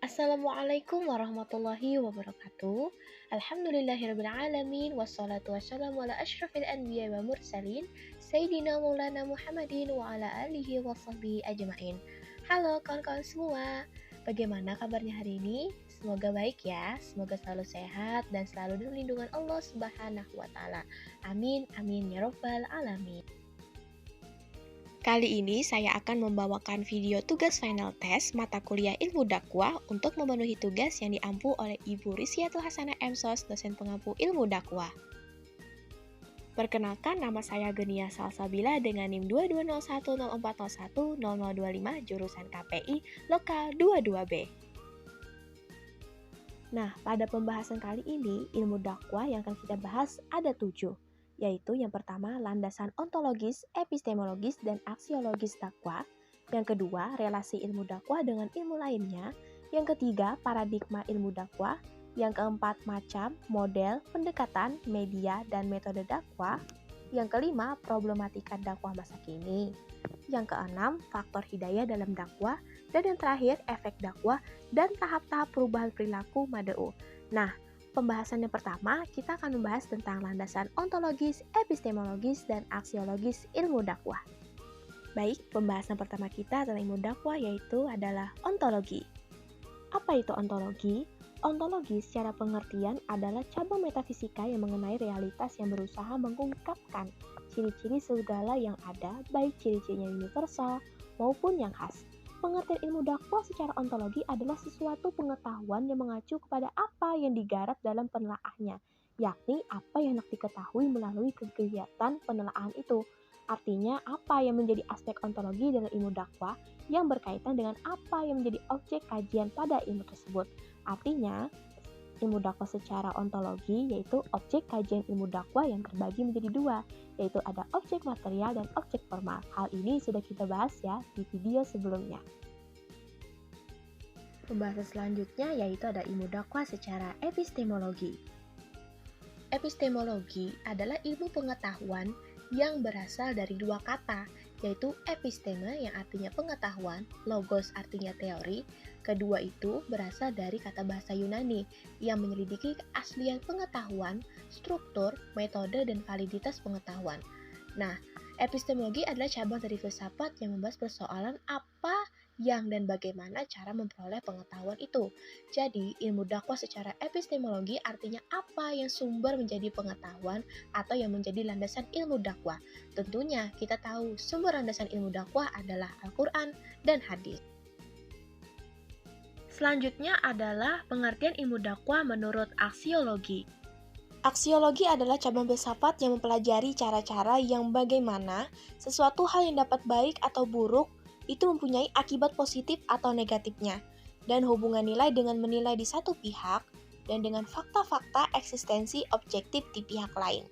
Assalamualaikum warahmatullahi wabarakatuh. Alhamdulillahirrabbilalamin. Wassalatu wassalamu ala ashrafil anbiya wa mursalin Sayyidina Maulana Muhammadin wa ala alihi wa sahbihi ajma'in. Halo kawan-kawan semua, bagaimana kabarnya hari ini? Semoga baik ya, semoga selalu sehat dan selalu dalam lindungan Allah Subhanahu wa Ta'ala. Amin, amin ya Rabbal Alamin. Kali ini saya akan membawakan video tugas final test mata kuliah Ilmu Dakwah untuk memenuhi tugas yang diampu oleh Ibu Rizyatul Hasanah MSos, dosen pengampu Ilmu Dakwah. Perkenalkan, nama saya Genia Salsabila dengan NIM 220104010025 jurusan KPI Lokal 22B. Nah, pada pembahasan kali ini, ilmu dakwah yang akan kita bahas ada 7, yaitu yang pertama, landasan ontologis, epistemologis, dan aksiologis dakwah. Yang kedua, relasi ilmu dakwah dengan ilmu lainnya. Yang ketiga, paradigma ilmu dakwah. Yang keempat, macam, model, pendekatan, media, dan metode dakwah. Yang kelima, problematika dakwah masa kini. Yang keenam, faktor hidayah dalam dakwah. Dan yang terakhir, efek dakwah dan tahap-tahap perubahan perilaku Mad'u. Nah, pembahasan yang pertama, kita akan membahas tentang landasan ontologis, epistemologis, dan aksiologis ilmu dakwah. Baik, pembahasan pertama kita tentang ilmu dakwah yaitu adalah ontologi. Apa itu ontologi? Ontologi secara pengertian adalah cabang metafisika yang mengenai realitas yang berusaha mengungkapkan ciri-ciri segala yang ada, baik ciri-cirinya universal maupun yang khas. Pengertian ilmu dakwah secara ontologi adalah sesuatu pengetahuan yang mengacu kepada apa yang digarap dalam penelaahnya, yakni apa yang hendak diketahui melalui kegiatan penelaahan itu. Artinya, apa yang menjadi aspek ontologi dalam ilmu dakwah yang berkaitan dengan apa yang menjadi objek kajian pada ilmu tersebut. Artinya, ilmu dakwah secara ontologi yaitu objek kajian ilmu dakwah yang terbagi menjadi dua, yaitu ada objek material dan objek formal. Hal ini sudah kita bahas ya di video sebelumnya. Pembahasan selanjutnya yaitu ada ilmu dakwah secara epistemologi. Epistemologi adalah ilmu pengetahuan yang berasal dari dua kata, yaitu episteme yang artinya pengetahuan, logos artinya teori. Kedua itu berasal dari kata bahasa Yunani yang menyelidiki keaslian pengetahuan, struktur, metode, dan validitas pengetahuan. Nah, epistemologi adalah cabang dari filsafat yang membahas persoalan apa yang dan bagaimana cara memperoleh pengetahuan itu. Jadi, ilmu dakwah secara epistemologi artinya apa yang sumber menjadi pengetahuan atau yang menjadi landasan ilmu dakwah. Tentunya kita tahu sumber landasan ilmu dakwah adalah Al-Quran dan hadis. Selanjutnya adalah pengertian ilmu dakwah menurut aksiologi. Aksiologi adalah cabang filsafat yang mempelajari cara-cara yang bagaimana sesuatu hal yang dapat baik atau buruk itu mempunyai akibat positif atau negatifnya, dan hubungan nilai dengan menilai di satu pihak dan dengan fakta-fakta eksistensi objektif di pihak lain.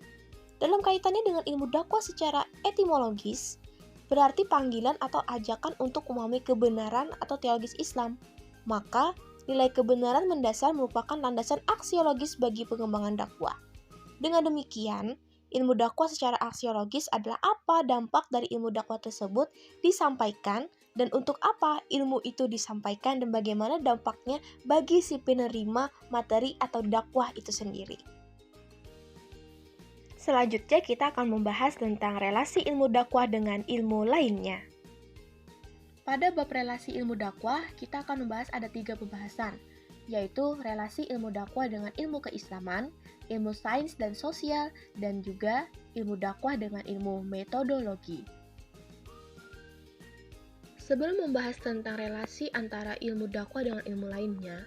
Dalam kaitannya dengan ilmu dakwah secara etimologis, berarti panggilan atau ajakan untuk memahami kebenaran atau teologis Islam. Maka, nilai kebenaran mendasar merupakan landasan aksiologis bagi pengembangan dakwah. Dengan demikian, ilmu dakwah secara aksiologis adalah apa dampak dari ilmu dakwah tersebut disampaikan dan untuk apa ilmu itu disampaikan dan bagaimana dampaknya bagi si penerima materi atau dakwah itu sendiri. Selanjutnya kita akan membahas tentang relasi ilmu dakwah dengan ilmu lainnya. Pada bab relasi ilmu dakwah, kita akan membahas ada 3 pembahasan, yaitu relasi ilmu dakwah dengan ilmu keislaman, ilmu sains dan sosial, dan juga ilmu dakwah dengan ilmu metodologi. Sebelum membahas tentang relasi antara ilmu dakwah dengan ilmu lainnya,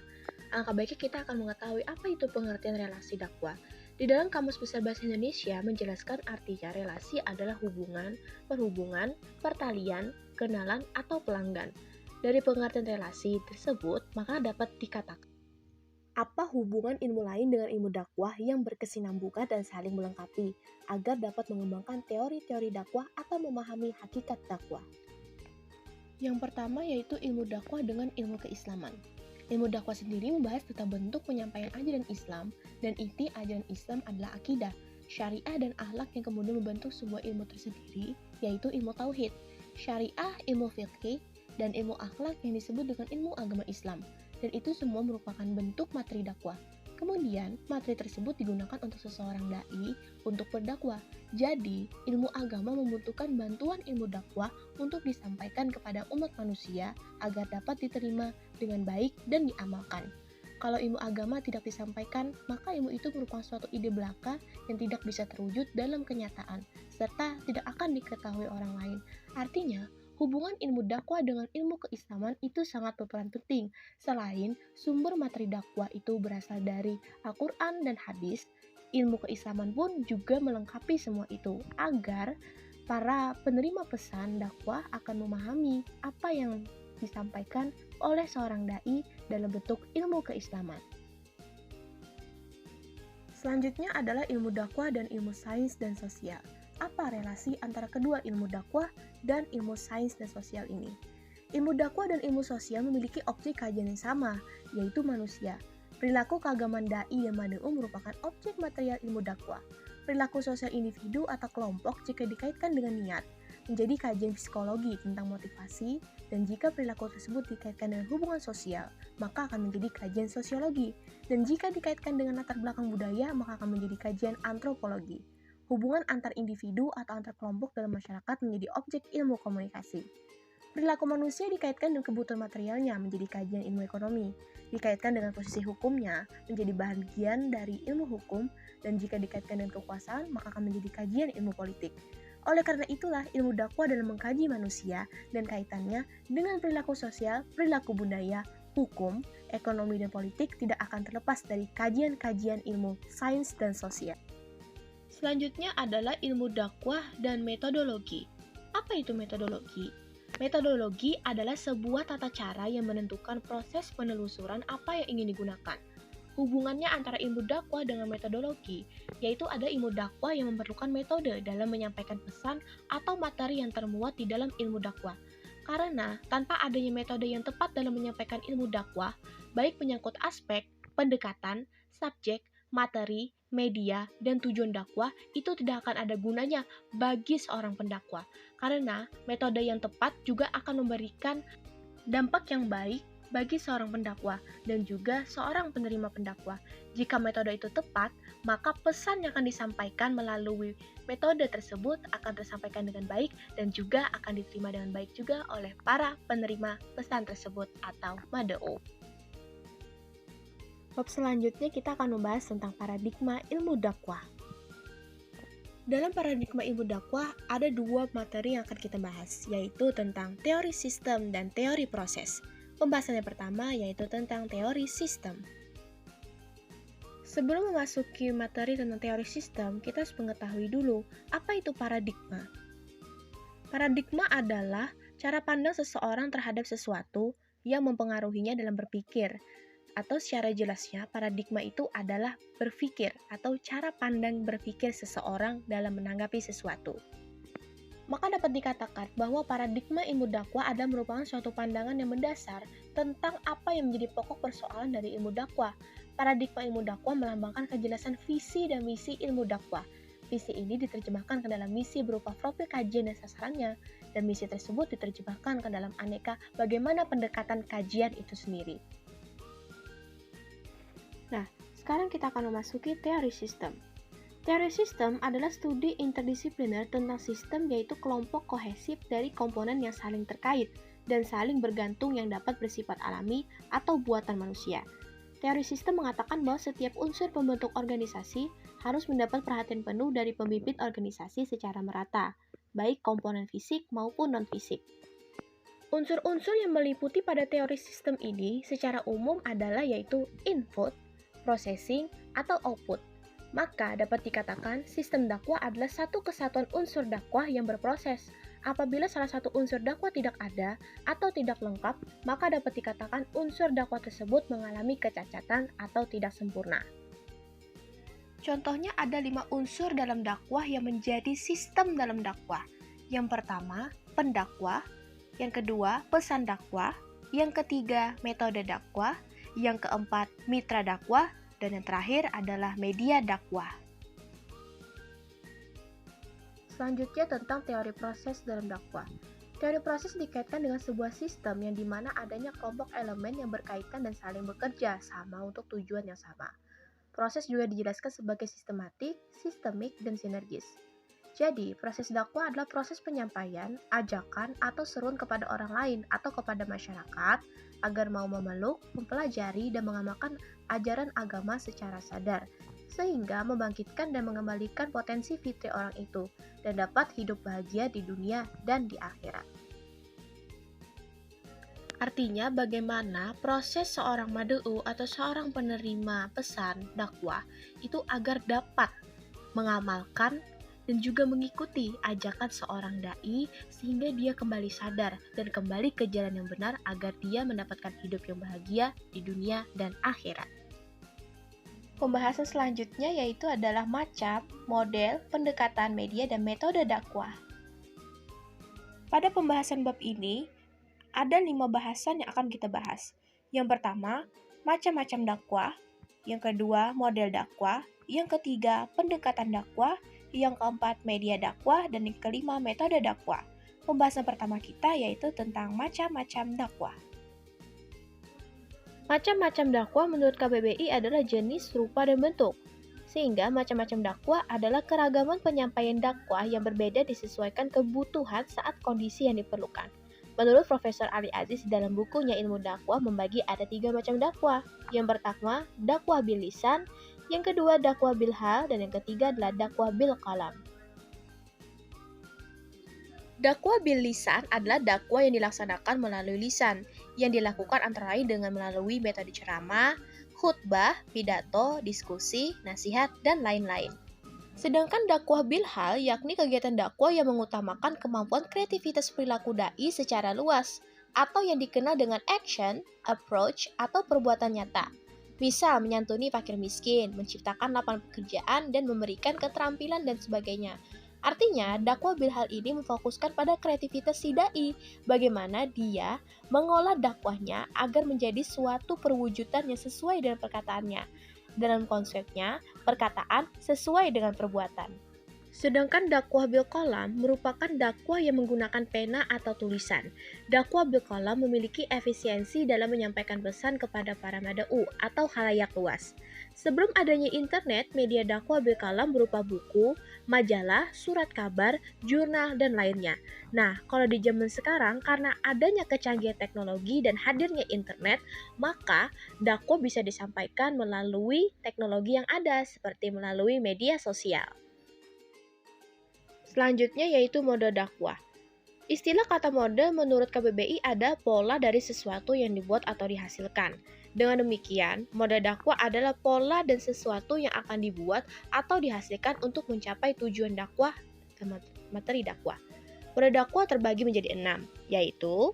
alangkah baiknya kita akan mengetahui apa itu pengertian relasi dakwah. Di dalam Kamus Besar Bahasa Indonesia menjelaskan artinya relasi adalah hubungan, perhubungan, pertalian, kenalan, atau pelanggan. Dari pengertian relasi tersebut, maka dapat dikatakan apa hubungan ilmu lain dengan ilmu dakwah yang berkesinambungan dan saling melengkapi agar dapat mengembangkan teori-teori dakwah atau memahami hakikat dakwah. Yang pertama yaitu ilmu dakwah dengan ilmu keislaman. Ilmu dakwah sendiri membahas tentang bentuk penyampaian ajaran Islam, dan inti ajaran Islam adalah akidah, syariah, dan akhlak yang kemudian membentuk sebuah ilmu tersendiri, yaitu ilmu tauhid, syariah, ilmu fiqih, dan ilmu akhlak yang disebut dengan ilmu agama Islam. dan itu semua merupakan bentuk materi dakwah. Kemudian, materi tersebut digunakan untuk seseorang dai untuk berdakwah. Jadi, ilmu agama membutuhkan bantuan ilmu dakwah untuk disampaikan kepada umat manusia agar dapat diterima dengan baik dan diamalkan. Kalau ilmu agama tidak disampaikan, maka ilmu itu merupakan suatu ide belaka yang tidak bisa terwujud dalam kenyataan, serta tidak akan diketahui orang lain. Artinya, hubungan ilmu dakwah dengan ilmu keislaman itu sangat berperan penting. Selain sumber materi dakwah itu berasal dari Al-Quran dan hadis, ilmu keislaman pun juga melengkapi semua itu, agar para penerima pesan dakwah akan memahami apa yang disampaikan oleh seorang dai dalam bentuk ilmu keislaman. Selanjutnya adalah ilmu dakwah dan ilmu sains dan sosial. Apa relasi antara kedua ilmu dakwah dan ilmu sains dan sosial ini? Ilmu dakwah dan ilmu sosial memiliki objek kajian yang sama, yaitu manusia. Perilaku keagamaan dai dan mad'u merupakan objek material ilmu dakwah. Perilaku sosial individu atau kelompok jika dikaitkan dengan niat, menjadi kajian psikologi tentang motivasi, dan jika perilaku tersebut dikaitkan dengan hubungan sosial, maka akan menjadi kajian sosiologi, dan jika dikaitkan dengan latar belakang budaya, maka akan menjadi kajian antropologi. Hubungan antar individu atau antar kelompok dalam masyarakat menjadi objek ilmu komunikasi. Perilaku manusia dikaitkan dengan kebutuhan materialnya menjadi kajian ilmu ekonomi, dikaitkan dengan posisi hukumnya menjadi bagian dari ilmu hukum, dan jika dikaitkan dengan kekuasaan, maka akan menjadi kajian ilmu politik. Oleh karena itulah, ilmu dakwah dalam mengkaji manusia dan kaitannya dengan perilaku sosial, perilaku budaya, hukum, ekonomi, dan politik tidak akan terlepas dari kajian-kajian ilmu sains dan sosial. Selanjutnya adalah ilmu dakwah dan metodologi. Apa itu metodologi? Metodologi adalah sebuah tata cara yang menentukan proses penelusuran apa yang ingin digunakan. Hubungannya antara ilmu dakwah dengan metodologi, yaitu ada ilmu dakwah yang memerlukan metode dalam menyampaikan pesan atau materi yang termuat di dalam ilmu dakwah. Karena tanpa adanya metode yang tepat dalam menyampaikan ilmu dakwah, baik menyangkut aspek, pendekatan, subjek, materi, media, dan tujuan dakwah, itu tidak akan ada gunanya bagi seorang pendakwah. Karena metode yang tepat juga akan memberikan dampak yang baik bagi seorang pendakwah dan juga seorang penerima pendakwah. Jika metode itu tepat, maka pesan yang akan disampaikan melalui metode tersebut akan tersampaikan dengan baik dan juga akan diterima dengan baik juga oleh para penerima pesan tersebut atau mad'u. Bab selanjutnya kita akan membahas tentang paradigma ilmu dakwah. Dalam paradigma ilmu dakwah ada dua materi yang akan kita bahas, yaitu tentang teori sistem dan teori proses. Pembahasan yang pertama yaitu tentang teori sistem. Sebelum memasuki materi tentang teori sistem, kita harus mengetahui dulu apa itu paradigma. Paradigma adalah cara pandang seseorang terhadap sesuatu yang mempengaruhinya dalam berpikir. Atau secara jelasnya, paradigma itu adalah berpikir atau cara pandang berpikir seseorang dalam menanggapi sesuatu. Maka dapat dikatakan bahwa paradigma ilmu dakwah adalah merupakan suatu pandangan yang mendasar tentang apa yang menjadi pokok persoalan dari ilmu dakwah. Paradigma ilmu dakwah melambangkan kejelasan visi dan misi ilmu dakwah. Visi ini diterjemahkan ke dalam misi berupa profil kajian dan sasarannya, dan misi tersebut diterjemahkan ke dalam aneka bagaimana pendekatan kajian itu sendiri. Nah, sekarang kita akan memasuki teori sistem. Teori sistem adalah studi interdisipliner tentang sistem, yaitu kelompok kohesif dari komponen yang saling terkait dan saling bergantung yang dapat bersifat alami atau buatan manusia. Teori sistem mengatakan bahwa setiap unsur pembentuk organisasi harus mendapat perhatian penuh dari pemimpin organisasi secara merata, baik komponen fisik maupun non-fisik. Unsur-unsur yang meliputi pada teori sistem ini secara umum adalah yaitu input, processing, atau output. Maka dapat dikatakan sistem dakwah adalah satu kesatuan unsur dakwah yang berproses. Apabila salah satu unsur dakwah tidak ada atau tidak lengkap, maka dapat dikatakan unsur dakwah tersebut mengalami kecacatan atau tidak sempurna. Contohnya ada 5 unsur dalam dakwah yang menjadi sistem dalam dakwah. Yang pertama, pendakwah. Yang kedua, pesan dakwah. Yang ketiga, metode dakwah. Yang keempat, mitra dakwah. Dan yang terakhir adalah media dakwah. Selanjutnya tentang teori proses dalam dakwah. Teori proses dikaitkan dengan sebuah sistem yang dimana adanya kelompok elemen yang berkaitan dan saling bekerja sama untuk tujuan yang sama. Proses juga dijelaskan sebagai sistematik, sistemik, dan sinergis. Jadi, proses dakwah adalah proses penyampaian, ajakan, atau seruan kepada orang lain atau kepada masyarakat agar mau memeluk, mempelajari, dan mengamalkan ajaran agama secara sadar, sehingga membangkitkan dan mengembalikan potensi fitri orang itu dan dapat hidup bahagia di dunia dan di akhirat. Artinya bagaimana proses seorang mad'u atau seorang penerima pesan dakwah itu agar dapat mengamalkan dan juga mengikuti ajakan seorang dai sehingga dia kembali sadar dan kembali ke jalan yang benar agar dia mendapatkan hidup yang bahagia di dunia dan akhirat. Pembahasan selanjutnya yaitu adalah macam, model, pendekatan media, dan metode dakwah. Pada pembahasan bab ini, ada 5 bahasan yang akan kita bahas. Yang pertama, macam-macam dakwah. Yang kedua, model dakwah. Yang ketiga, pendekatan dakwah. Yang keempat, media dakwah. Dan yang kelima, metode dakwah. Pembahasan pertama kita yaitu tentang macam-macam dakwah. Macam-macam dakwah menurut KBBI adalah jenis, rupa, dan bentuk. Sehingga macam-macam dakwah adalah keragaman penyampaian dakwah yang berbeda disesuaikan kebutuhan saat kondisi yang diperlukan. Menurut Profesor Ali Aziz dalam bukunya Ilmu Dakwah membagi ada 3 macam dakwah. Yang pertama, dakwah bil lisan, yang kedua dakwah bil hal, dan yang ketiga adalah dakwah bil qalam. Dakwah bil lisan adalah dakwah yang dilaksanakan melalui lisan, yang dilakukan antara lain dengan melalui metode ceramah, khutbah, pidato, diskusi, nasihat, dan lain-lain. Sedangkan dakwah bil hal yakni kegiatan dakwah yang mengutamakan kemampuan kreativitas perilaku dai secara luas, atau yang dikenal dengan action, approach, atau perbuatan nyata. Misal menyantuni fakir miskin, menciptakan lapangan pekerjaan, dan memberikan keterampilan dan sebagainya. Artinya, dakwah bil hal ini memfokuskan pada kreativitas si dai, bagaimana dia mengolah dakwahnya agar menjadi suatu perwujudan yang sesuai dengan perkataannya. Dalam konsepnya, perkataan sesuai dengan perbuatan. Sedangkan dakwah bil qalam merupakan dakwah yang menggunakan pena atau tulisan. Dakwah bil qalam memiliki efisiensi dalam menyampaikan pesan kepada para mad'u atau khalayak luas. Sebelum adanya internet, media dakwah bil qalam berupa buku, majalah, surat kabar, jurnal, dan lainnya. Nah, kalau di zaman sekarang karena adanya kecanggihan teknologi dan hadirnya internet, maka dakwah bisa disampaikan melalui teknologi yang ada seperti melalui media sosial. Selanjutnya yaitu mode dakwah. Istilah kata mode menurut KBBI ada pola dari sesuatu yang dibuat atau dihasilkan. Dengan demikian, mode dakwah adalah pola dan sesuatu yang akan dibuat atau dihasilkan untuk mencapai tujuan dakwah dan materi dakwah. Mode dakwah terbagi menjadi 6, yaitu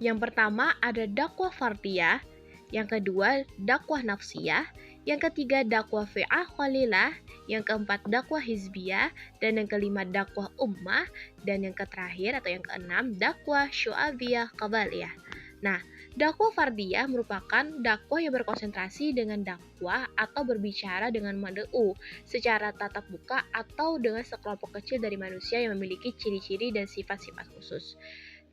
yang pertama ada dakwah fardiyah, yang kedua dakwah nafsiyah, yang ketiga dakwah fi'ah qalilah, yang keempat dakwah hizbiyah, dan yang kelima dakwah ummah, dan yang terakhir atau yang keenam dakwah syu'abiyah qabaliyah. Nah, dakwah fardiyah merupakan dakwah yang berkonsentrasi dengan dakwah atau berbicara dengan mad'u secara tatap muka atau dengan sekelompok kecil dari manusia yang memiliki ciri-ciri dan sifat-sifat khusus.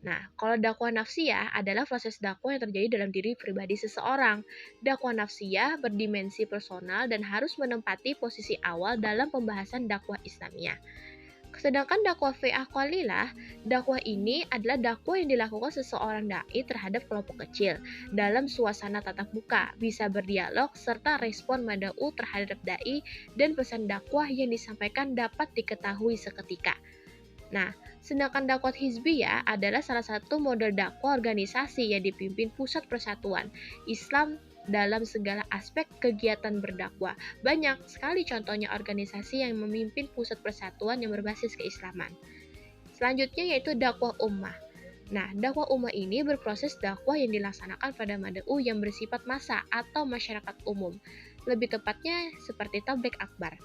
Nah, kalau dakwah nafsiyah adalah proses dakwah yang terjadi dalam diri pribadi seseorang. Dakwah nafsiyah berdimensi personal dan harus menempati posisi awal dalam pembahasan dakwah Islamiyah. Sedangkan dakwah fi'ah qalilah, dakwah ini adalah dakwah yang dilakukan seseorang dai terhadap kelompok kecil dalam suasana tatap muka, bisa berdialog serta respon mad'u terhadap dai dan pesan dakwah yang disampaikan dapat diketahui seketika. Nah, sedangkan dakwah hizbiyah adalah salah satu model dakwah organisasi yang dipimpin Pusat Persatuan Islam dalam segala aspek kegiatan berdakwah. Banyak sekali contohnya organisasi yang memimpin pusat persatuan yang berbasis keislaman. Selanjutnya yaitu dakwah ummah. Nah, dakwah ummah ini berproses dakwah yang dilaksanakan pada mad'u yang bersifat massa atau masyarakat umum. Lebih tepatnya seperti tabligh akbar.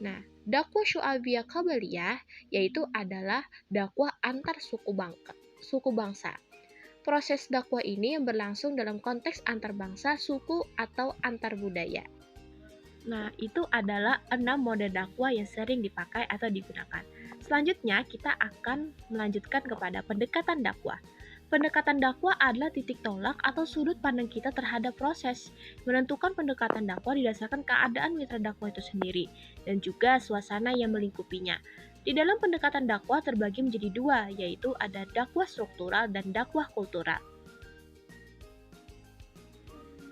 Nah, dakwah syu'abiyah qabaliyah yaitu adalah dakwah antar suku bangsa. Proses dakwah ini yang berlangsung dalam konteks antar bangsa, suku, atau antar budaya. Nah, itu adalah 6 mode dakwah yang sering dipakai atau digunakan. Selanjutnya, kita akan melanjutkan kepada pendekatan dakwah. Pendekatan dakwah adalah titik tolak atau sudut pandang kita terhadap proses. Menentukan pendekatan dakwah didasarkan keadaan mitra dakwah itu sendiri dan juga suasana yang melingkupinya. Di dalam pendekatan dakwah terbagi menjadi dua, yaitu ada dakwah struktural dan dakwah kultural.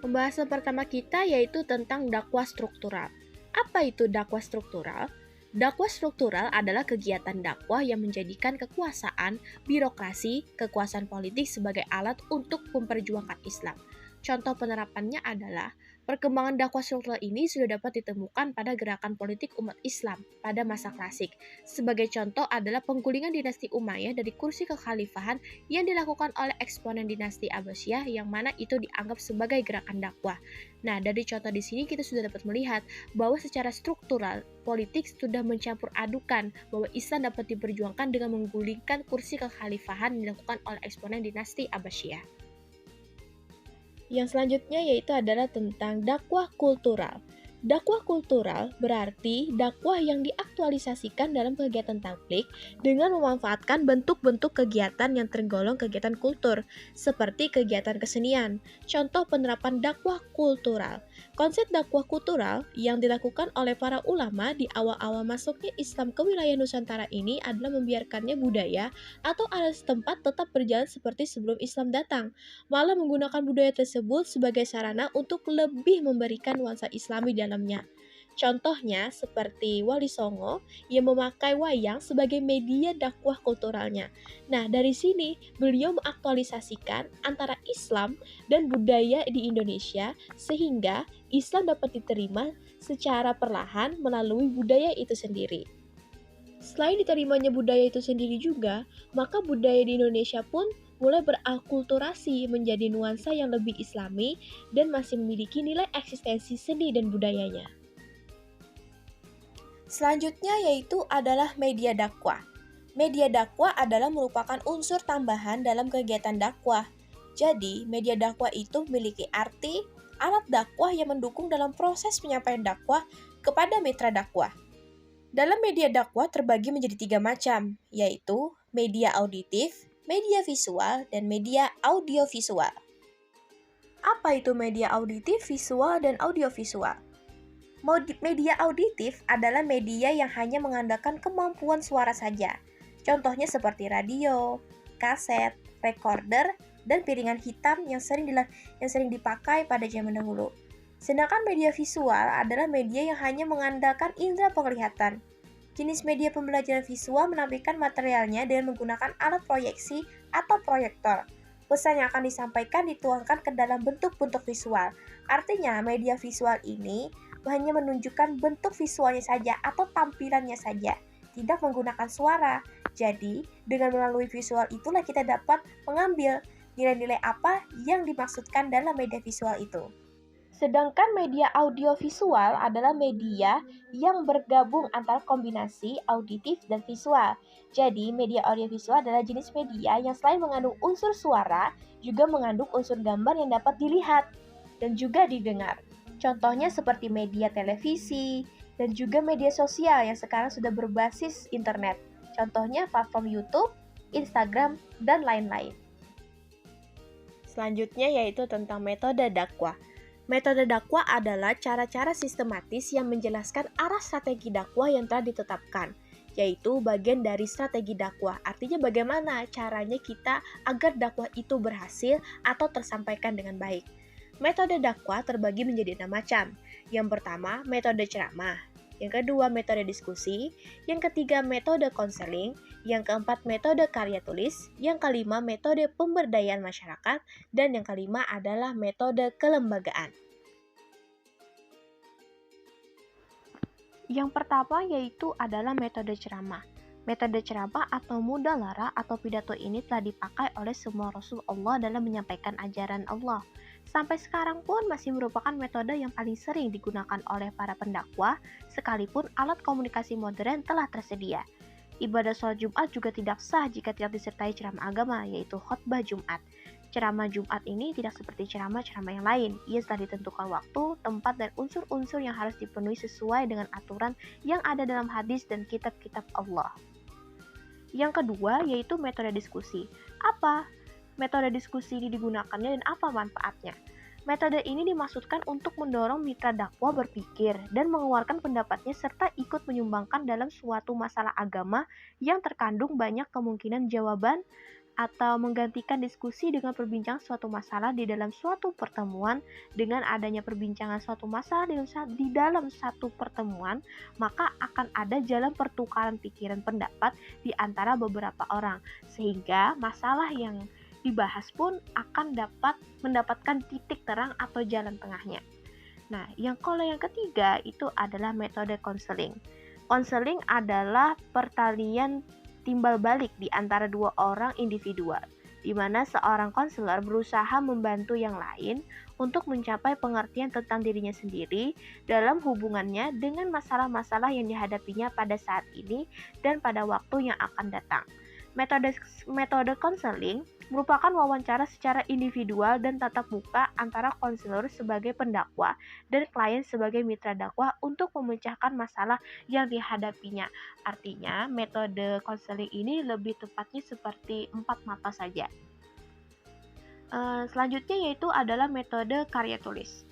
Pembahasan pertama kita yaitu tentang dakwah struktural. Apa itu dakwah struktural? Dakwah struktural adalah kegiatan dakwah yang menjadikan kekuasaan, birokrasi, kekuasaan politik sebagai alat untuk memperjuangkan Islam. Contoh penerapannya adalah perkembangan dakwah struktural ini sudah dapat ditemukan pada gerakan politik umat Islam pada masa klasik. Sebagai contoh adalah penggulingan dinasti Umayyah dari kursi kekhalifahan yang dilakukan oleh eksponen dinasti Abbasiyah yang mana itu dianggap sebagai gerakan dakwah. Nah, dari contoh di sini kita sudah dapat melihat bahwa secara struktural politik sudah mencampur adukan bahwa Islam dapat diperjuangkan dengan menggulingkan kursi kekhalifahan yang dilakukan oleh eksponen dinasti Abbasiyah. Yang selanjutnya yaitu adalah tentang dakwah kultural. Dakwah kultural berarti dakwah yang diaktualisasikan dalam kegiatan tabligh dengan memanfaatkan bentuk-bentuk kegiatan yang tergolong kegiatan kultur, seperti kegiatan kesenian. Contoh penerapan dakwah kultural. Konsep dakwah kultural yang dilakukan oleh para ulama di awal-awal masuknya Islam ke wilayah Nusantara ini adalah membiarkannya budaya atau adat setempat tetap berjalan seperti sebelum Islam datang, malah menggunakan budaya tersebut sebagai sarana untuk lebih memberikan nuansa Islami di dalamnya. Contohnya seperti Wali Songo yang memakai wayang sebagai media dakwah kulturalnya. Nah, dari sini beliau mengaktualisasikan antara Islam dan budaya di Indonesia sehingga Islam dapat diterima secara perlahan melalui budaya itu sendiri. Selain diterimanya budaya itu sendiri juga, maka budaya di Indonesia pun mulai berakulturasi menjadi nuansa yang lebih Islami dan masih memiliki nilai eksistensi seni dan budayanya. Selanjutnya yaitu adalah media dakwah. Media dakwah adalah merupakan unsur tambahan dalam kegiatan dakwah. Jadi, media dakwah itu memiliki arti alat dakwah yang mendukung dalam proses penyampaian dakwah kepada mitra dakwah. Dalam media dakwah terbagi menjadi 3 macam, yaitu media auditif, media visual, dan media audiovisual. Apa itu media auditif, visual, dan audiovisual? Media auditif adalah media yang hanya mengandalkan kemampuan suara saja. Contohnya seperti radio, kaset, recorder, dan piringan hitam yang sering dipakai pada zaman dahulu. Sedangkan media visual adalah media yang hanya mengandalkan indera penglihatan. Jenis media pembelajaran visual menampilkan materialnya dengan menggunakan alat proyeksi atau proyektor. Pesan yang akan disampaikan dituangkan ke dalam bentuk-bentuk visual. Artinya, media visual ini hanya menunjukkan bentuk visualnya saja atau tampilannya saja, tidak menggunakan suara. Jadi, dengan melalui visual itulah kita dapat mengambil nilai-nilai apa yang dimaksudkan dalam media visual itu. Sedangkan media audiovisual adalah media yang bergabung antara kombinasi auditif dan visual. Jadi, media audiovisual adalah jenis media yang selain mengandung unsur suara, juga mengandung unsur gambar yang dapat dilihat dan juga didengar. Contohnya seperti media televisi dan juga media sosial yang sekarang sudah berbasis internet. Contohnya platform YouTube, Instagram, dan lain-lain. Selanjutnya yaitu tentang metode dakwah. Metode dakwah adalah cara-cara sistematis yang menjelaskan arah strategi dakwah yang telah ditetapkan, yaitu bagian dari strategi dakwah. Artinya bagaimana caranya kita agar dakwah itu berhasil atau tersampaikan dengan baik. Metode dakwah terbagi menjadi 6 macam. Yang pertama, metode ceramah. Yang kedua, metode diskusi. Yang ketiga, metode konseling. Yang keempat, metode karya tulis. Yang kelima, metode pemberdayaan masyarakat. Dan yang kelima adalah metode kelembagaan. Yang pertama yaitu adalah metode ceramah. Metode ceramah atau mudalara atau pidato ini telah dipakai oleh semua Rasul Allah dalam menyampaikan ajaran Allah. Sampai sekarang pun masih merupakan metode yang paling sering digunakan oleh para pendakwah, sekalipun alat komunikasi modern telah tersedia. Ibadah sholat Jumat juga tidak sah jika tidak disertai ceramah agama, yaitu khotbah Jumat. Ceramah Jumat ini tidak seperti ceramah-ceramah yang lain. Ia telah ditentukan waktu, tempat, dan unsur-unsur yang harus dipenuhi sesuai dengan aturan yang ada dalam hadis dan kitab-kitab Allah. Yang kedua yaitu metode diskusi. Apa metode diskusi ini digunakannya dan apa manfaatnya? Metode ini dimaksudkan untuk mendorong mitra dakwah berpikir dan mengeluarkan pendapatnya serta ikut menyumbangkan dalam suatu masalah agama yang terkandung banyak kemungkinan jawaban atau menggantikan diskusi dengan perbincangan suatu masalah di dalam suatu pertemuan. Dengan adanya perbincangan suatu masalah di dalam satu pertemuan, maka akan ada jalan pertukaran pikiran pendapat di antara beberapa orang, sehingga masalah yang dibahas pun akan dapat mendapatkan titik terang atau jalan tengahnya. Nah, kalau yang ketiga itu adalah metode konseling. Konseling adalah pertalian timbal balik di antara dua orang individual, di mana seorang konselor berusaha membantu yang lain untuk mencapai pengertian tentang dirinya sendiri dalam hubungannya dengan masalah-masalah yang dihadapinya pada saat ini dan pada waktu yang akan datang. Metode konseling merupakan wawancara secara individual dan tatap muka antara konselor sebagai pendakwa dan klien sebagai mitra dakwah untuk memecahkan masalah yang dihadapinya. Artinya, metode konseling ini lebih tepatnya seperti 4 mata saja. Selanjutnya yaitu adalah metode karya tulis.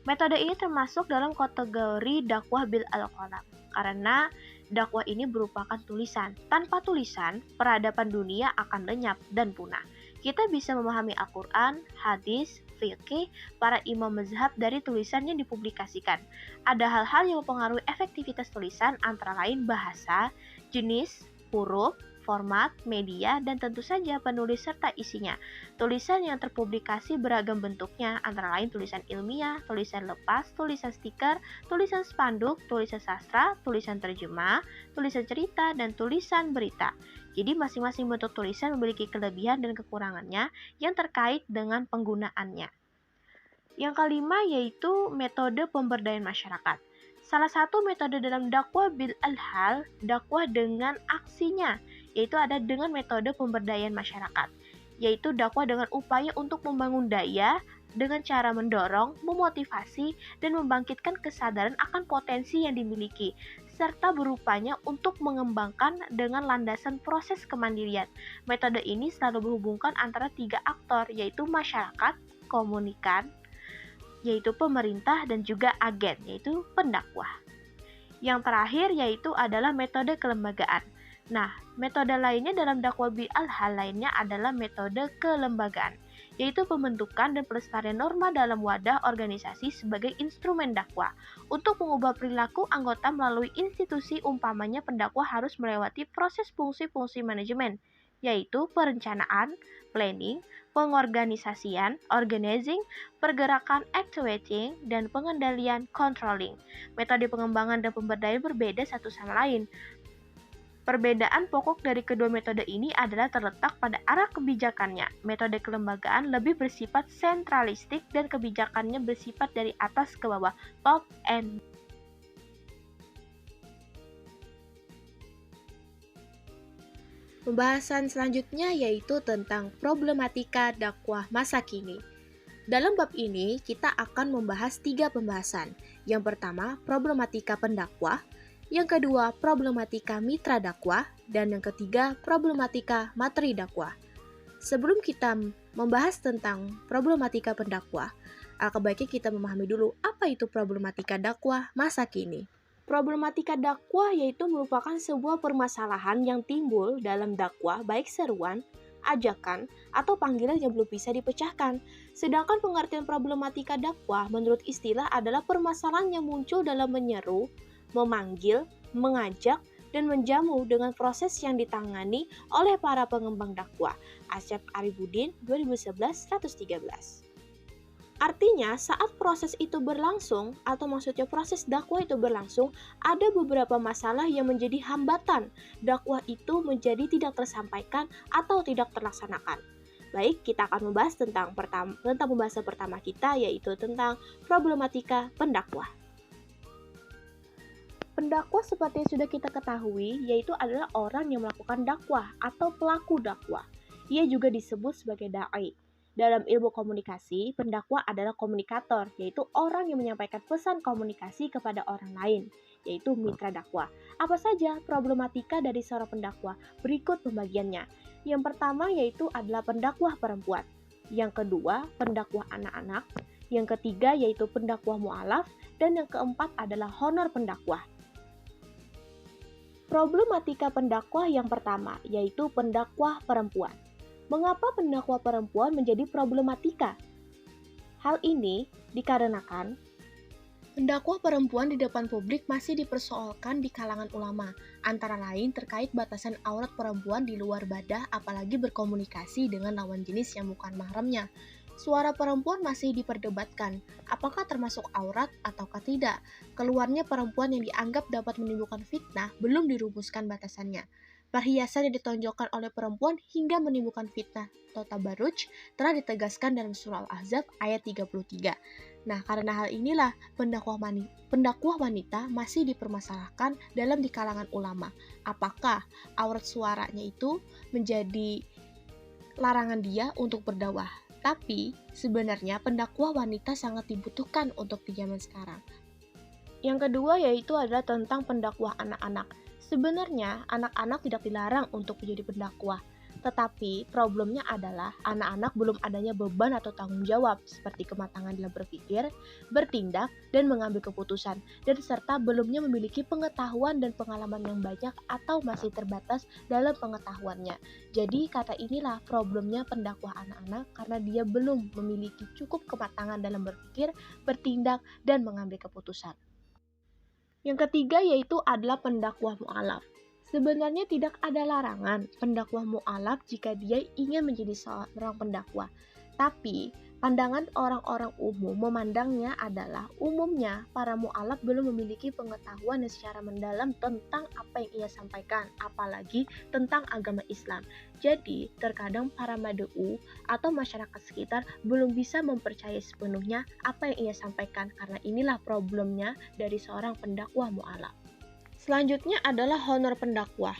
Metode ini termasuk dalam kategori dakwah bil al-qalam karena dakwah ini merupakan tulisan. Tanpa tulisan, peradaban dunia akan lenyap dan punah. Kita bisa memahami Al-Quran, hadis, fikih, para imam mazhab dari tulisan yang dipublikasikan. Ada hal-hal yang mempengaruhi efektivitas tulisan antara lain bahasa, jenis, huruf, format, media, dan tentu saja penulis serta isinya. Tulisan yang terpublikasi beragam bentuknya, antara lain tulisan ilmiah, tulisan lepas, tulisan stiker, tulisan spanduk, tulisan sastra, tulisan terjemah, tulisan cerita, dan tulisan berita. Jadi masing-masing bentuk tulisan memiliki kelebihan dan kekurangannya yang terkait dengan penggunaannya. Yang kelima yaitu metode pemberdayaan masyarakat. Salah satu metode dalam dakwah bil al-hal, dakwah dengan aksinya, yaitu ada dengan metode pemberdayaan masyarakat, yaitu dakwah dengan upaya untuk membangun daya dengan cara mendorong, memotivasi, dan membangkitkan kesadaran akan potensi yang dimiliki, serta berupaya untuk mengembangkan dengan landasan proses kemandirian. Metode ini selalu berhubungkan antara 3 aktor, yaitu masyarakat, komunikan, yaitu pemerintah, dan juga agen, yaitu pendakwah. Yang terakhir yaitu adalah metode kelembagaan. Nah, metode lainnya dalam dakwah bil al-hal lainnya adalah metode kelembagaan, yaitu pembentukan dan pelestarian norma dalam wadah organisasi sebagai instrumen dakwah. Untuk mengubah perilaku anggota melalui institusi, umpamanya pendakwah harus melewati proses fungsi-fungsi manajemen, yaitu perencanaan, planning, pengorganisasian, organizing, pergerakan, activating, dan pengendalian, controlling. Metode pengembangan dan pemberdayaan berbeda satu sama lain. Perbedaan pokok dari kedua metode ini adalah terletak pada arah kebijakannya. Metode kelembagaan lebih bersifat sentralistik dan kebijakannya bersifat dari atas ke bawah, top and Pembahasan selanjutnya yaitu tentang problematika dakwah masa kini. Dalam bab ini, kita akan membahas 3 pembahasan. Yang pertama, problematika pendakwah. Yang kedua, problematika mitra dakwah. Dan yang ketiga, problematika materi dakwah. Sebelum kita membahas tentang problematika pendakwah, alangkah baiknya kita memahami dulu apa itu problematika dakwah masa kini. Problematika dakwah yaitu merupakan sebuah permasalahan yang timbul dalam dakwah baik seruan, ajakan, atau panggilan yang belum bisa dipecahkan. Sedangkan pengertian problematika dakwah menurut istilah adalah permasalahan yang muncul dalam menyeru, memanggil, mengajak, dan menjamu dengan proses yang ditangani oleh para pengembang dakwah. Asyaf Arifudin 2011-113. Artinya, saat proses itu berlangsung, atau maksudnya proses dakwah itu berlangsung, ada beberapa masalah yang menjadi hambatan dakwah itu menjadi tidak tersampaikan atau tidak terlaksanakan. Baik, kita akan membahas tentang pembahasan pertama kita, yaitu tentang problematika pendakwah. Pendakwah seperti yang sudah kita ketahui, yaitu adalah orang yang melakukan dakwah atau pelaku dakwah. Ia juga disebut sebagai da'i. Dalam ilmu komunikasi, pendakwah adalah komunikator, yaitu orang yang menyampaikan pesan komunikasi kepada orang lain, yaitu mitra dakwah. Apa saja problematika dari seorang pendakwah? Berikut pembagiannya. Yang pertama yaitu adalah pendakwah perempuan. Yang kedua, pendakwah anak-anak. Yang ketiga yaitu pendakwah mu'alaf. Dan yang keempat adalah honor pendakwah. Problematika pendakwah yang pertama yaitu pendakwah perempuan. Mengapa pendakwah perempuan menjadi problematika? Hal ini dikarenakan pendakwah perempuan di depan publik masih dipersoalkan di kalangan ulama, antara lain terkait batasan aurat perempuan di luar badah apalagi berkomunikasi dengan lawan jenis yang bukan mahramnya. Suara perempuan masih diperdebatkan, apakah termasuk aurat ataukah tidak. Keluarnya perempuan yang dianggap dapat menimbulkan fitnah belum dirumuskan batasannya. Perhiasan yang ditonjolkan oleh perempuan hingga menimbulkan fitnah atau tabarruj telah ditegaskan dalam surah Al-Ahzab ayat 33. Nah, karena hal inilah pendakwah wanita masih dipermasalahkan dalam di kalangan ulama. Apakah aurat suaranya itu menjadi larangan dia untuk berdakwah? Tapi sebenarnya pendakwah wanita sangat dibutuhkan untuk di zaman sekarang. Yang kedua yaitu adalah tentang pendakwah anak-anak. Sebenarnya anak-anak tidak dilarang untuk menjadi pendakwah, tetapi problemnya adalah anak-anak belum adanya beban atau tanggung jawab seperti kematangan dalam berpikir, bertindak, dan mengambil keputusan, dan serta belumnya memiliki pengetahuan dan pengalaman yang banyak atau masih terbatas dalam pengetahuannya. Jadi kata inilah problemnya pendakwah anak-anak karena dia belum memiliki cukup kematangan dalam berpikir, bertindak, dan mengambil keputusan. Yang ketiga yaitu adalah pendakwah mu'alaf. Sebenarnya tidak ada larangan pendakwah mu'alaf jika dia ingin menjadi seorang pendakwah. Tapi pandangan orang-orang umum memandangnya adalah umumnya para mu'alaf belum memiliki pengetahuan yang secara mendalam tentang apa yang ia sampaikan, apalagi tentang agama Islam. Jadi terkadang para mad'u atau masyarakat sekitar belum bisa mempercayai sepenuhnya apa yang ia sampaikan karena inilah problemnya dari seorang pendakwah mu'alaf. Selanjutnya adalah honor pendakwah.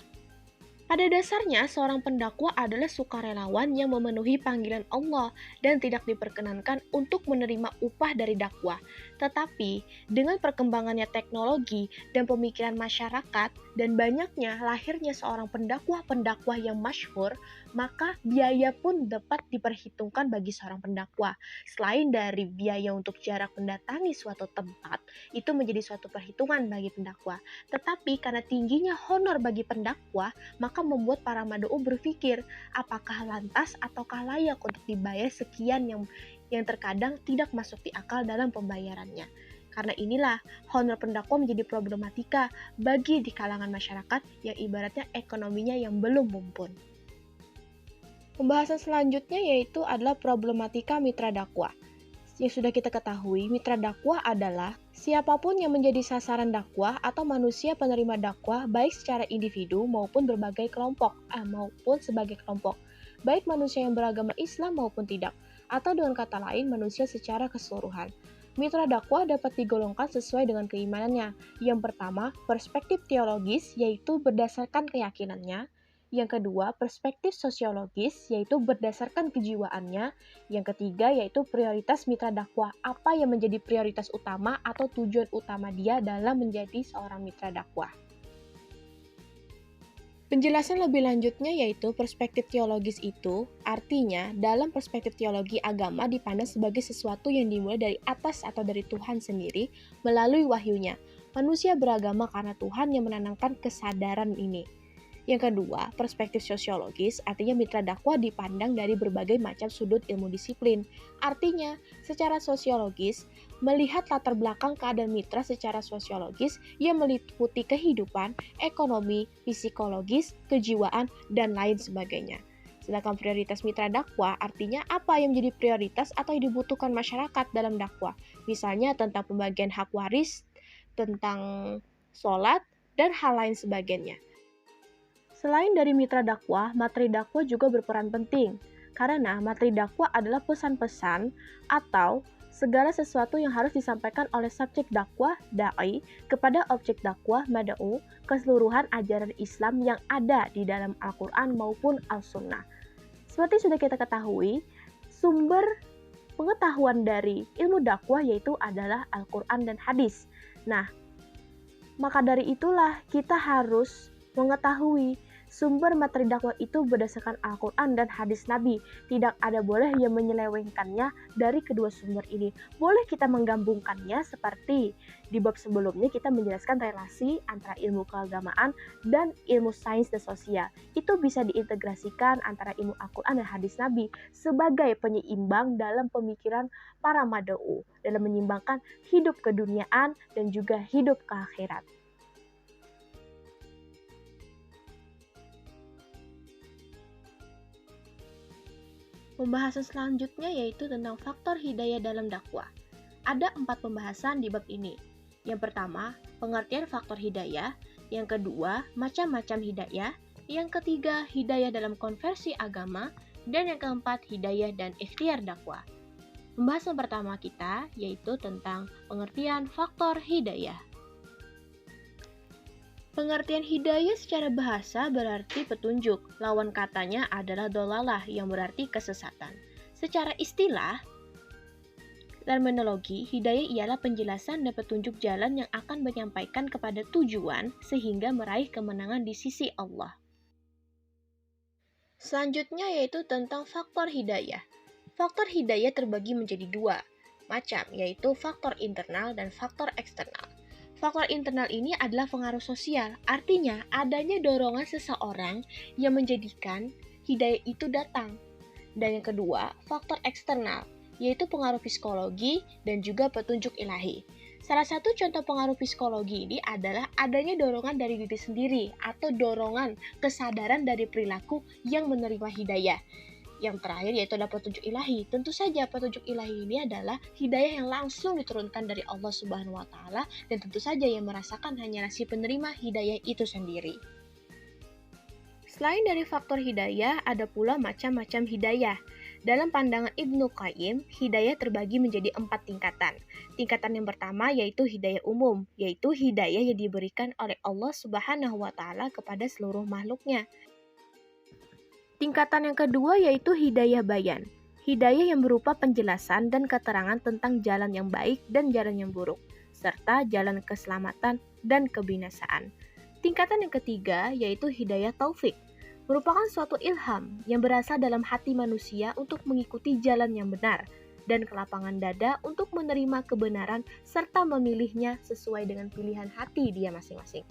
Pada dasarnya, seorang pendakwah adalah sukarelawan yang memenuhi panggilan Allah dan tidak diperkenankan untuk menerima upah dari dakwah. Tetapi, dengan perkembangannya teknologi dan pemikiran masyarakat dan banyaknya lahirnya seorang pendakwah-pendakwah yang masyhur, maka biaya pun dapat diperhitungkan bagi seorang pendakwah. Selain dari biaya untuk jarak mendatangi suatu tempat, itu menjadi suatu perhitungan bagi pendakwah. Tetapi karena tingginya honor bagi pendakwah, maka membuat para mad'u berpikir apakah lantas ataukah layak untuk dibayar sekian yang terkadang tidak masuk di akal dalam pembayarannya. Karena inilah honor pendakwah menjadi problematika bagi di kalangan masyarakat yang ibaratnya ekonominya yang belum mumpun. Pembahasan selanjutnya yaitu adalah problematika mitra dakwah. Yang sudah kita ketahui, mitra dakwah adalah siapapun yang menjadi sasaran dakwah atau manusia penerima dakwah baik secara individu maupun berbagai kelompok, maupun sebagai kelompok, baik manusia yang beragama Islam maupun tidak, atau dengan kata lain manusia secara keseluruhan. Mitra dakwah dapat digolongkan sesuai dengan keimanannya. Yang pertama, perspektif teologis, yaitu berdasarkan keyakinannya. Yang kedua, perspektif sosiologis, yaitu berdasarkan kejiwaannya. Yang ketiga, yaitu prioritas mitra dakwah, apa yang menjadi prioritas utama atau tujuan utama dia dalam menjadi seorang mitra dakwah. Penjelasan lebih lanjutnya yaitu perspektif teologis itu, artinya dalam perspektif teologi agama dipandang sebagai sesuatu yang dimulai dari atas atau dari Tuhan sendiri melalui wahyunya. Manusia beragama karena Tuhan yang menanamkan kesadaran ini. Yang kedua, perspektif sosiologis, artinya mitra dakwah dipandang dari berbagai macam sudut ilmu disiplin. Artinya, secara sosiologis, melihat latar belakang keadaan mitra secara sosiologis yang meliputi kehidupan, ekonomi, psikologis, kejiwaan, dan lain sebagainya. Sedangkan prioritas mitra dakwah artinya apa yang menjadi prioritas atau yang dibutuhkan masyarakat dalam dakwah. Misalnya tentang pembagian hak waris, tentang sholat, dan hal lain sebagainya. Selain dari mitra dakwah, materi dakwah juga berperan penting, karena materi dakwah adalah pesan-pesan atau segala sesuatu yang harus disampaikan oleh subjek dakwah, da'i, kepada objek dakwah, mad'u, keseluruhan ajaran Islam yang ada di dalam Al-Quran maupun Al-Sunnah. Seperti sudah kita ketahui, sumber pengetahuan dari ilmu dakwah yaitu adalah Al-Quran dan hadis. Nah, maka dari itulah kita harus mengetahui sumber materi dakwah itu berdasarkan Al-Quran dan hadis Nabi. Tidak ada boleh yang menyelewengkannya dari kedua sumber ini. Boleh kita menggabungkannya seperti di bab sebelumnya kita menjelaskan relasi antara ilmu keagamaan dan ilmu sains dan sosial. Itu bisa diintegrasikan antara ilmu Al-Quran dan hadis Nabi sebagai penyeimbang dalam pemikiran para mad'u dalam menyimbangkan hidup keduniaan dan juga hidup ke akhirat. Pembahasan selanjutnya yaitu tentang faktor hidayah dalam dakwah. Ada 4 pembahasan di bab ini. Yang pertama, pengertian faktor hidayah. Yang kedua, macam-macam hidayah. Yang ketiga, hidayah dalam konversi agama. Dan yang keempat, hidayah dan ikhtiar dakwah. Pembahasan pertama kita yaitu tentang pengertian faktor hidayah. Pengertian hidayah secara bahasa berarti petunjuk. Lawan katanya adalah dolalah yang berarti kesesatan. Secara istilah, terminologi, hidayah ialah penjelasan dan petunjuk jalan yang akan menyampaikan kepada tujuan sehingga meraih kemenangan di sisi Allah. Selanjutnya yaitu tentang faktor hidayah. Faktor hidayah terbagi menjadi 2 macam, yaitu faktor internal dan faktor eksternal. Faktor internal ini adalah pengaruh sosial, artinya adanya dorongan seseorang yang menjadikan hidayah itu datang. Dan yang kedua, faktor eksternal, yaitu pengaruh psikologi dan juga petunjuk ilahi. Salah satu contoh pengaruh psikologi ini adalah adanya dorongan dari diri sendiri atau dorongan kesadaran dari perilaku yang menerima hidayah. Yang terakhir yaitu adalah petunjuk ilahi. Tentu saja petunjuk ilahi ini adalah hidayah yang langsung diturunkan dari Allah Subhanahu wa Ta'ala, dan tentu saja yang merasakan hanyalah si penerima hidayah itu sendiri. Selain dari faktor hidayah, ada pula macam-macam hidayah. Dalam pandangan Ibnu Qayyim, hidayah terbagi menjadi 4 tingkatan. Tingkatan yang pertama yaitu hidayah umum, yaitu hidayah yang diberikan oleh Allah Subhanahu wa Ta'ala kepada seluruh makhluknya. Tingkatan yang kedua yaitu hidayah bayan. Hidayah yang berupa penjelasan dan keterangan tentang jalan yang baik dan jalan yang buruk, serta jalan keselamatan dan kebinasaan. Tingkatan yang ketiga yaitu hidayah taufik, merupakan suatu ilham yang berasal dalam hati manusia untuk mengikuti jalan yang benar dan kelapangan dada untuk menerima kebenaran serta memilihnya sesuai dengan pilihan hati dia masing-masing.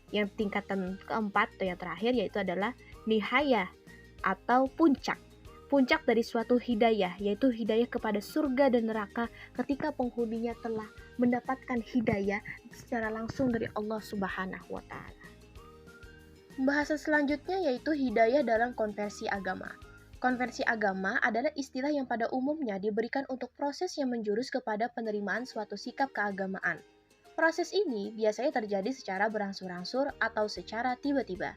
Yang tingkatan keempat atau yang terakhir yaitu adalah nihayah atau puncak dari suatu hidayah, yaitu hidayah kepada surga dan neraka ketika penghuninya telah mendapatkan hidayah secara langsung dari Allah Subhanahu wa Ta'ala. Pembahasan selanjutnya yaitu hidayah dalam konversi agama. Konversi agama adalah istilah yang pada umumnya diberikan untuk proses yang menjurus kepada penerimaan suatu sikap keagamaan. Proses ini biasanya terjadi secara berangsur-angsur atau secara tiba-tiba.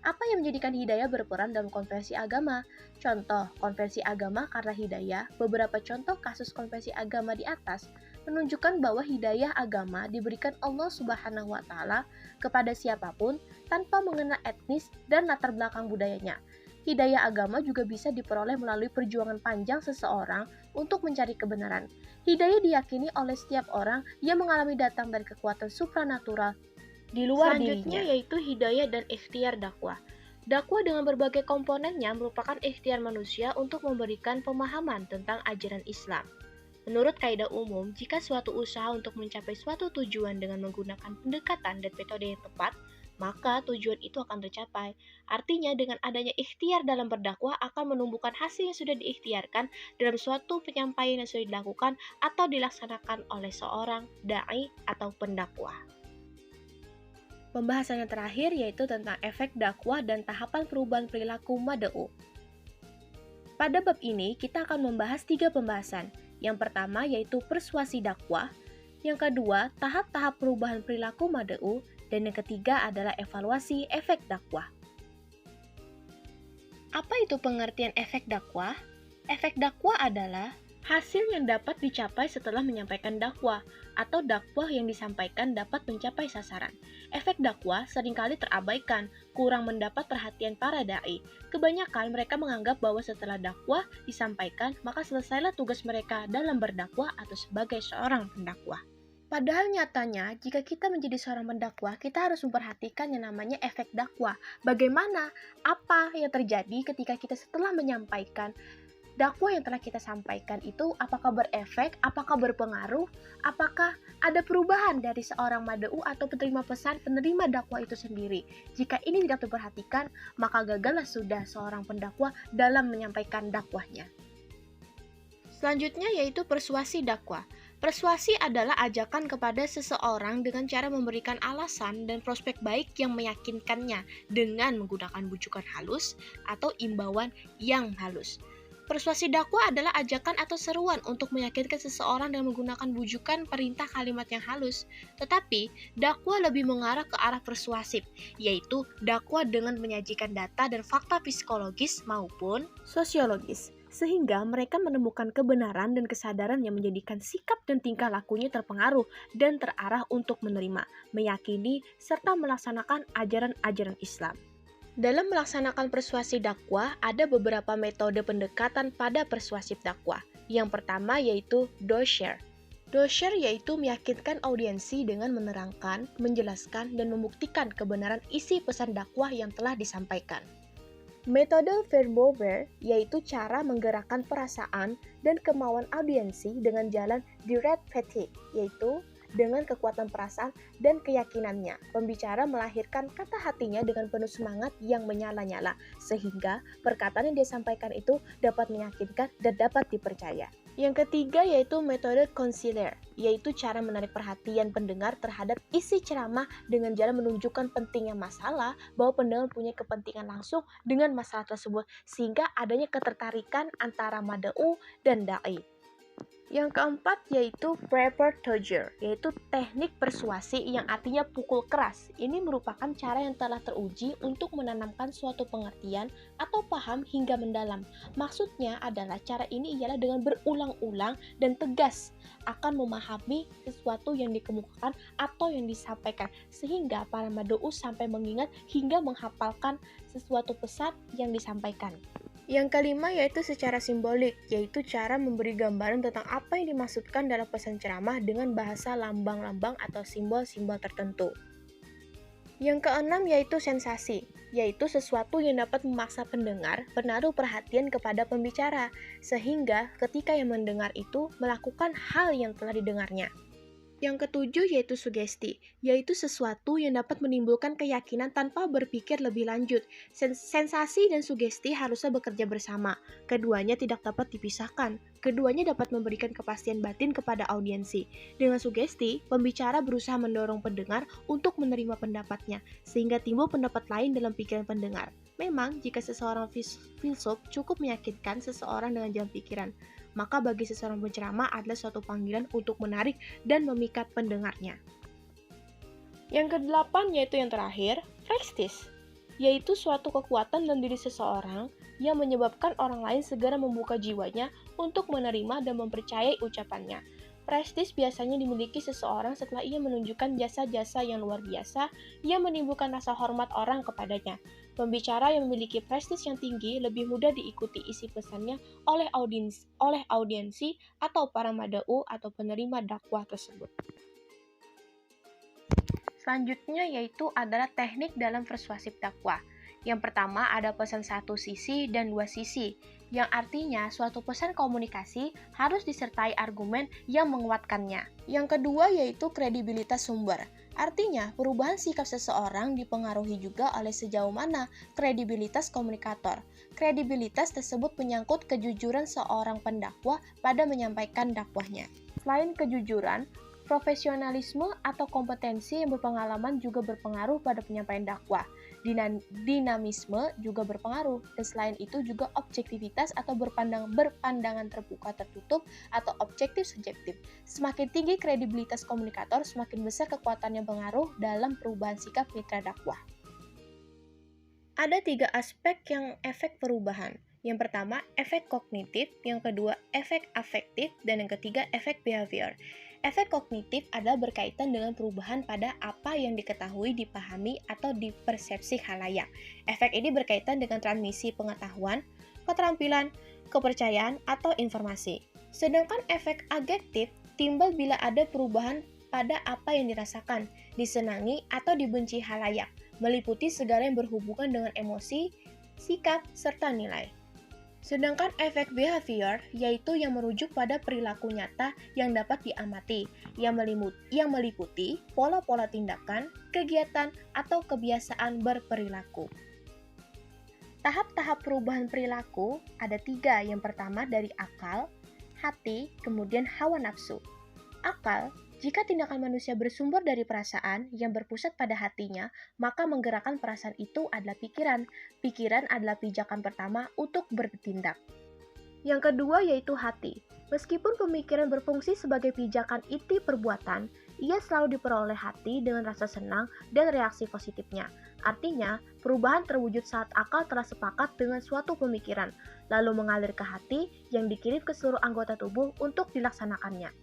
Apa yang menjadikan hidayah berperan dalam konversi agama? Contoh konversi agama karena hidayah. Beberapa contoh kasus konversi agama di atas menunjukkan bahwa hidayah agama diberikan Allah Subhanahu wa Ta'ala kepada siapapun tanpa mengenal etnis dan latar belakang budayanya. Hidayah agama juga bisa diperoleh melalui perjuangan panjang seseorang untuk mencari kebenaran. Hidayah diyakini oleh setiap orang yang mengalami datang dari kekuatan supranatural di luar dirinya, yaitu hidayah dan ikhtiar dakwah. Dakwah dengan berbagai komponennya merupakan ikhtiar manusia untuk memberikan pemahaman tentang ajaran Islam. Menurut kaidah umum, jika suatu usaha untuk mencapai suatu tujuan dengan menggunakan pendekatan dan metode yang tepat, maka tujuan itu akan tercapai. Artinya dengan adanya ikhtiar dalam berdakwah akan menumbuhkan hasil yang sudah diikhtiarkan dalam suatu penyampaian yang sudah dilakukan atau dilaksanakan oleh seorang da'i atau pendakwah. Pembahasan yang terakhir yaitu tentang efek dakwah dan tahapan perubahan perilaku mad'u. Pada bab ini kita akan membahas 3 pembahasan. Yang pertama yaitu persuasi dakwah, yang kedua tahap-tahap perubahan perilaku mad'u, dan yang ketiga adalah evaluasi efek dakwah. Apa itu pengertian efek dakwah? Efek dakwah adalah Hasil yang dapat dicapai setelah menyampaikan dakwah, atau dakwah yang disampaikan dapat mencapai sasaran. Efek dakwah seringkali terabaikan, kurang mendapat perhatian para dai. Kebanyakan mereka menganggap bahwa setelah dakwah disampaikan, maka selesailah tugas mereka dalam berdakwah atau sebagai seorang pendakwah. Padahal nyatanya, jika kita menjadi seorang pendakwah, kita harus memperhatikan yang namanya efek dakwah. Bagaimana? Apa yang terjadi ketika kita setelah menyampaikan dakwah yang telah kita sampaikan itu, apakah berefek, apakah berpengaruh, apakah ada perubahan dari seorang mad'u atau penerima pesan, penerima dakwah itu sendiri. Jika ini tidak diperhatikan, maka gagallah sudah seorang pendakwah dalam menyampaikan dakwahnya. Selanjutnya yaitu persuasi dakwah. Persuasi adalah ajakan kepada seseorang dengan cara memberikan alasan dan prospek baik yang meyakinkannya dengan menggunakan bujukan halus atau imbauan yang halus. Persuasi dakwah adalah ajakan atau seruan untuk meyakinkan seseorang dengan menggunakan bujukan perintah kalimat yang halus. Tetapi, dakwah lebih mengarah ke arah persuasif, yaitu dakwah dengan menyajikan data dan fakta psikologis maupun sosiologis, sehingga mereka menemukan kebenaran dan kesadaran yang menjadikan sikap dan tingkah lakunya terpengaruh dan terarah untuk menerima, meyakini, serta melaksanakan ajaran-ajaran Islam. Dalam melaksanakan persuasi dakwah, ada beberapa metode pendekatan pada persuasif dakwah. Yang pertama yaitu doshare. Doshare yaitu meyakinkan audiensi dengan menerangkan, menjelaskan, dan membuktikan kebenaran isi pesan dakwah yang telah disampaikan. Metode verbover yaitu cara menggerakkan perasaan dan kemauan audiensi dengan jalan direct fatigue, yaitu dengan kekuatan perasaan dan keyakinannya. Pembicara melahirkan kata hatinya dengan penuh semangat yang menyala-nyala, sehingga perkataan yang dia sampaikan itu dapat meyakinkan dan dapat dipercaya. Yang ketiga yaitu metode conciliar, yaitu cara menarik perhatian pendengar terhadap isi ceramah dengan jalan menunjukkan pentingnya masalah, bahwa pendengar punya kepentingan langsung dengan masalah tersebut, sehingga adanya ketertarikan antara mad'u dan da'i. Yang keempat yaitu preparatoire, yaitu teknik persuasi yang artinya pukul keras. Ini merupakan cara yang telah teruji untuk menanamkan suatu pengertian atau paham hingga mendalam. Maksudnya adalah cara ini ialah dengan berulang-ulang dan tegas akan memahami sesuatu yang dikemukakan atau yang disampaikan, sehingga para mad'u sampai mengingat hingga menghafalkan sesuatu pesan yang disampaikan. Yang kelima yaitu secara simbolik, yaitu cara memberi gambaran tentang apa yang dimaksudkan dalam pesan ceramah dengan bahasa lambang-lambang atau simbol-simbol tertentu. Yang keenam yaitu sensasi, yaitu sesuatu yang dapat memaksa pendengar menaruh perhatian kepada pembicara, sehingga ketika yang mendengar itu melakukan hal yang telah didengarnya. Yang ketujuh yaitu sugesti, yaitu sesuatu yang dapat menimbulkan keyakinan tanpa berpikir lebih lanjut. Sensasi dan sugesti harusnya bekerja bersama. Keduanya tidak dapat dipisahkan. Keduanya dapat memberikan kepastian batin kepada audiensi. Dengan sugesti, pembicara berusaha mendorong pendengar untuk menerima pendapatnya, sehingga timbul pendapat lain dalam pikiran pendengar. Memang, jika seseorang filsuf cukup meyakinkan seseorang dengan jalan pikiran, maka bagi seseorang penceramah adalah suatu panggilan untuk menarik dan memikat pendengarnya. Yang kedelapan yaitu yang terakhir, prestis, yaitu suatu kekuatan dalam diri seseorang yang menyebabkan orang lain segera membuka jiwanya untuk menerima dan mempercayai ucapannya. Prestis biasanya dimiliki seseorang setelah ia menunjukkan jasa-jasa yang luar biasa yang menimbulkan rasa hormat orang kepadanya. Pembicara yang memiliki prestis yang tinggi lebih mudah diikuti isi pesannya oleh audiensi atau para mad'u atau penerima dakwah tersebut. Selanjutnya yaitu adalah teknik dalam persuasif dakwah. Yang pertama ada pesan satu sisi dan dua sisi, yang artinya suatu pesan komunikasi harus disertai argumen yang menguatkannya. Yang kedua yaitu kredibilitas sumber. Artinya, perubahan sikap seseorang dipengaruhi juga oleh sejauh mana kredibilitas komunikator. Kredibilitas tersebut menyangkut kejujuran seorang pendakwah pada menyampaikan dakwahnya. Selain kejujuran, profesionalisme atau kompetensi yang berpengalaman juga berpengaruh pada penyampaian dakwah. Dinamisme juga berpengaruh, dan selain itu juga objektivitas atau berpandangan terbuka tertutup atau objektif subjektif. Semakin tinggi kredibilitas komunikator, semakin besar kekuatannya pengaruh dalam perubahan sikap mitra dakwah. Ada 3 aspek yang efek perubahan, Yang pertama, efek kognitif, yang kedua, efek afektif, dan yang ketiga, efek behavior. Efek kognitif adalah berkaitan dengan perubahan pada apa yang diketahui, dipahami, atau dipersepsi khalayak. Efek ini berkaitan dengan transmisi pengetahuan, keterampilan, kepercayaan, atau informasi. Sedangkan efek afektif timbul bila ada perubahan pada apa yang dirasakan, disenangi, atau dibenci khalayak, meliputi segala yang berhubungan dengan emosi, sikap, serta nilai. Sedangkan efek behavior yaitu yang merujuk pada perilaku nyata yang dapat diamati, yang meliputi pola-pola tindakan, kegiatan, atau kebiasaan berperilaku. Tahap-tahap perubahan perilaku ada 3. Yang pertama dari akal, hati, kemudian hawa nafsu. Akal, jika tindakan manusia bersumber dari perasaan yang berpusat pada hatinya, maka menggerakkan perasaan itu adalah pikiran. Pikiran adalah pijakan pertama untuk bertindak. Yang kedua yaitu hati. Meskipun pemikiran berfungsi sebagai pijakan inti perbuatan, ia selalu diperoleh hati dengan rasa senang dan reaksi positifnya. Artinya, perubahan terwujud saat akal telah sepakat dengan suatu pemikiran, lalu mengalir ke hati yang dikirim ke seluruh anggota tubuh untuk dilaksanakannya.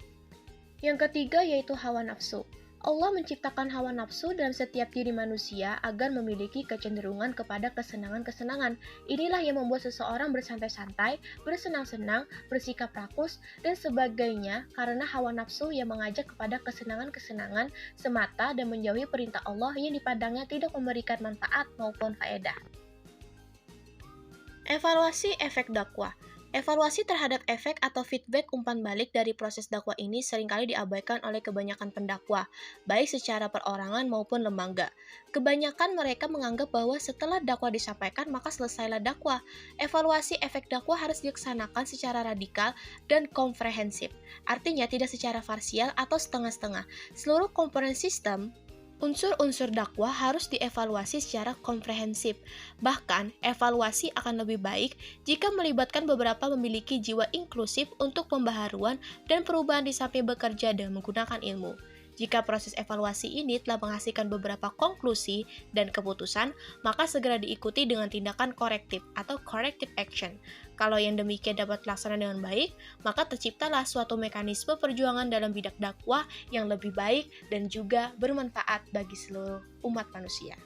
Yang ketiga yaitu hawa nafsu. Allah menciptakan hawa nafsu dalam setiap diri manusia agar memiliki kecenderungan kepada kesenangan-kesenangan. Inilah yang membuat seseorang bersantai-santai, bersenang-senang, bersikap rakus, dan sebagainya karena hawa nafsu yang mengajak kepada kesenangan-kesenangan semata dan menjauhi perintah Allah yang dipandangnya tidak memberikan manfaat maupun faedah. Evaluasi efek dakwah. Evaluasi terhadap efek atau feedback umpan balik dari proses dakwah ini seringkali diabaikan oleh kebanyakan pendakwah, baik secara perorangan maupun lembaga. Kebanyakan mereka menganggap bahwa setelah dakwah disampaikan maka selesailah dakwah. Evaluasi efek dakwah harus dilaksanakan secara radikal dan komprehensif, artinya tidak secara parsial atau setengah-setengah. Seluruh komponen sistem unsur-unsur dakwah harus dievaluasi secara komprehensif. Bahkan, evaluasi akan lebih baik jika melibatkan beberapa memiliki jiwa inklusif untuk pembaharuan dan perubahan di samping bekerja dengan menggunakan ilmu. Jika proses evaluasi ini telah menghasilkan beberapa konklusi dan keputusan, maka segera diikuti dengan tindakan korektif atau corrective action. Kalau yang demikian dapat dilaksanakan dengan baik, maka terciptalah suatu mekanisme perjuangan dalam bidang dakwah yang lebih baik dan juga bermanfaat bagi seluruh umat manusia.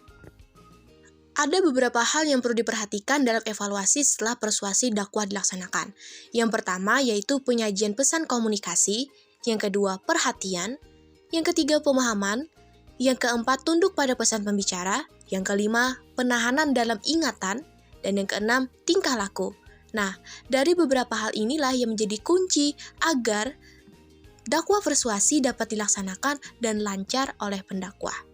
Ada beberapa hal yang perlu diperhatikan dalam evaluasi setelah persuasi dakwah dilaksanakan. Yang pertama yaitu penyajian pesan komunikasi, yang kedua perhatian, yang ketiga pemahaman, yang keempat tunduk pada pesan pembicara, yang kelima penahanan dalam ingatan, dan yang keenam tingkah laku. Nah, dari beberapa hal inilah yang menjadi kunci agar dakwah persuasi dapat dilaksanakan dan lancar oleh pendakwah.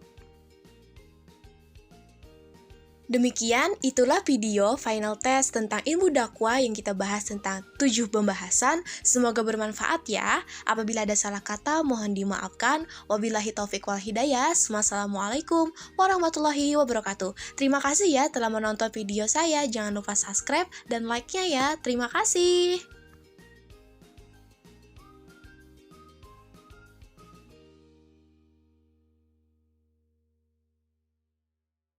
Demikian, itulah video final test tentang ilmu dakwah yang kita bahas tentang 7 pembahasan. Semoga bermanfaat ya. Apabila ada salah kata, mohon dimaafkan. Wabillahi taufiq wal hidayah. Wassalamualaikum warahmatullahi wabarakatuh. Terima kasih ya telah menonton video saya. Jangan lupa subscribe dan like-nya ya. Terima kasih.